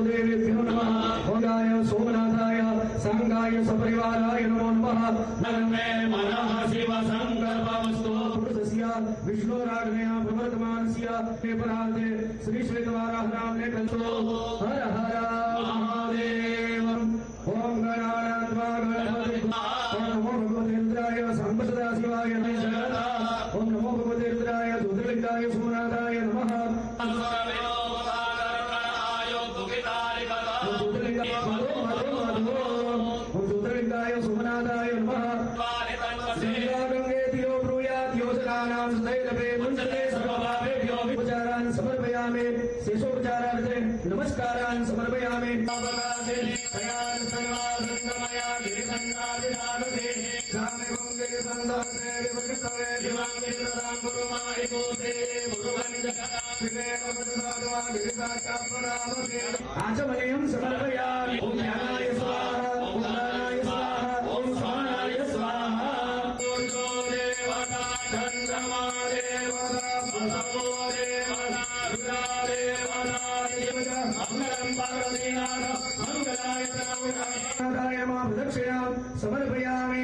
देवेभ्यो नमः। भोगाय सोमनाथाय संगाय सपरिवाराय नमो नमः। नमे मनः शिव संकल्पमस्तु। पुरुषस्य विष्णुराज्ञया प्रवर्तमानस्य परार्थे श्री श्वेतवाराह नाम्ने कल्पो हर हर महादेव। ओम गणानात्वा गणपति। ओम नमो भगवते रुद्राय सांबसदा शिवाय नमः। ओम नमो भगवते रुद्राय ज्योतिर्लिंगाय सोमनाथाय नमः। ज्योतिर्लिंगाय सोमनाथाय नमः। गंगे तिरो ब्रूयात् योजनानां सदैरवे मुञ्चते सर्वभावेभ्यो उपचारान् समर्पयामि। शेषोपचारार्थे नमस्कारान् समर्पयामि। आचमनीयं समर्पयामि। ओम ज्ञानाय स्वाहा। ओम दानाय स्वाहा। ओम स्वाहाय स्वाहा। चंद्रमा देवता बसवो देवता रुद्रा देवता मंगलम पार्वतीनाथ मंगलाय नमः। प्रदक्षिणां समर्पयामि।